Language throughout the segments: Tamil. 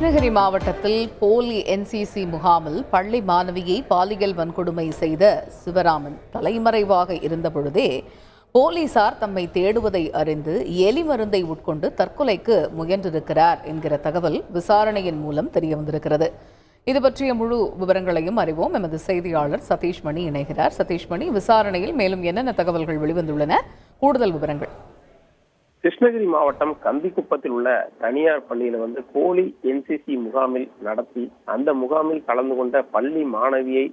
கிருஷ்ணகிரி மாவட்டத்தில் போலி என்சிசி முகாமில் பள்ளி மாணவியை பாலியல் வன்கொடுமை செய்த சிவராமன் தலைமறைவாக இருந்தபொழுதே போலீசார் தம்மை தேடுவதை அறிந்து எலி மருந்தை உட்கொண்டு தற்கொலைக்கு முயன்றிருக்கிறார் என்கிற தகவல் விசாரணையின் மூலம் தெரியவந்திருக்கிறது. இது பற்றிய முழு விவரங்களையும் அறிவோம். எமது செய்தியாளர் சதீஷ் மணி இணைகிறார். சதீஷ் மணி, விசாரணையில் மேலும் என்னென்ன தகவல்கள் வெளிவந்துள்ளன? கூடுதல் விவரங்கள். கிருஷ்ணகிரி மாவட்டம் கந்திக்குப்பத்தில் உள்ள தனியார் பள்ளியில போலி என்சிசி முகாமில் நடத்தி அந்த முகாமில் கலந்து கொண்ட பள்ளி மாணவியை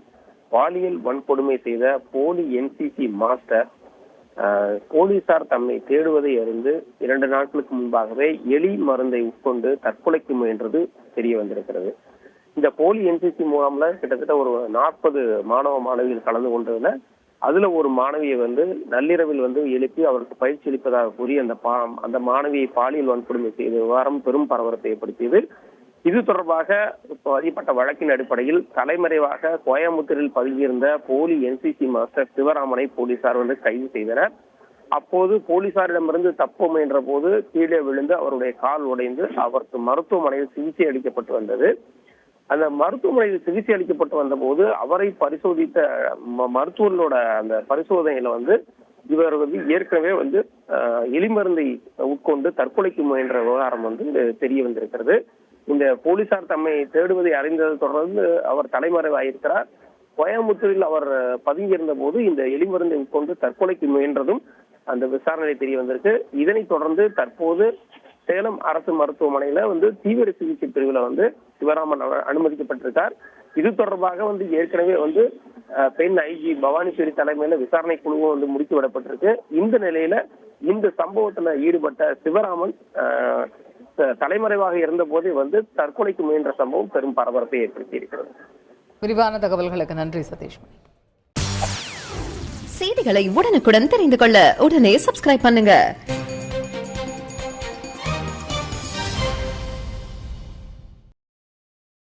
பாலியல் வன்கொடுமை செய்த போலி என்சிசி மாஸ்டர் போலீசார் தம்மை தேடுவதை அறிந்து 2 நாட்களுக்கு முன்பாகவே எலி மருந்தை உட்கொண்டு தற்கொலைக்கு முயன்றது தெரிய வந்திருக்கிறது. இந்த போலி என்சிசி முகாம்ல கிட்டத்தட்ட ஒரு 40 மாணவ மாணவிகள் கலந்து கொண்டதுல அதுல ஒரு மாணவியை நள்ளிரவில் எழுப்பி அவருக்கு பயிற்சி அளிப்பதாக கூறி அந்த மாணவியை பாலியல் வன்கொடுமை செய்த விவகாரம் பெரும் பரபரப்பை ஏற்படுத்தியது. இது தொடர்பாக பதியப்பட்ட வழக்கின் அடிப்படையில் தலைமறைவாக கோயம்புத்தூரில் பதுங்கியிருந்த போலி என்சிசி மாஸ்டர் சிவராமனை போலீசார் கைது செய்தனர். அப்போது போலீசாரிடமிருந்து தப்ப முயன்ற போது கீழே விழுந்து அவருடைய கால் உடைந்து அவருக்கு மருத்துவமனையில் சிகிச்சை அளிக்கப்பட்டு வந்தது. அந்த மருத்துவமனையில் சிகிச்சை அளிக்கப்பட்டு வந்த போது அவரை பரிசோதித்த மருத்துவர்களோட அந்த பரிசோதனையில இவர் ஏற்கனவே எலிமருந்தை உட்கொண்டு தற்கொலைக்கு முயன்ற விவகாரம் தெரிய வந்திருக்கிறது. இந்த போலீசார் தம்மை தேடுவதை அறிந்ததை தொடர்ந்து அவர் தலைமறைவாயிருக்கிறார். கோயம்புத்தூரில் அவர் பதுங்கியிருந்த போது இந்த எலிமருந்தை உட்கொண்டு தற்கொலைக்கு முயன்றதும் அந்த விசாரணை தெரிய வந்திருக்கு. இதனைத் தொடர்ந்து தற்போது சேலம் அரசு மருத்துவமனையில தீவிர சிகிச்சை பிரிவுல சிவராமன் அனுமதிக்கப்பட்டிருக்கார். இது தொடர்பாக ஏற்கனவே பெண் ஐஜி பவானிஸ்வரி தலைமையில விசாரணை குழுவும் முடித்து விடப்பட்டிருக்கு. இந்த நிலையில இந்த சம்பவத்துல ஈடுபட்ட சிவராமன் தலைமறைவாக இருந்த போதே தற்கொலைக்கு முயன்ற சம்பவம் பெரும் பரபரப்பை ஏற்படுத்தி இருக்கிறது. விரிவான தகவல்களுக்கு நன்றி சதீஷ். செய்திகளை உடனுக்குடன் தெரிந்து கொள்ள உடனே சப்ஸ்கிரைப் பண்ணுங்க.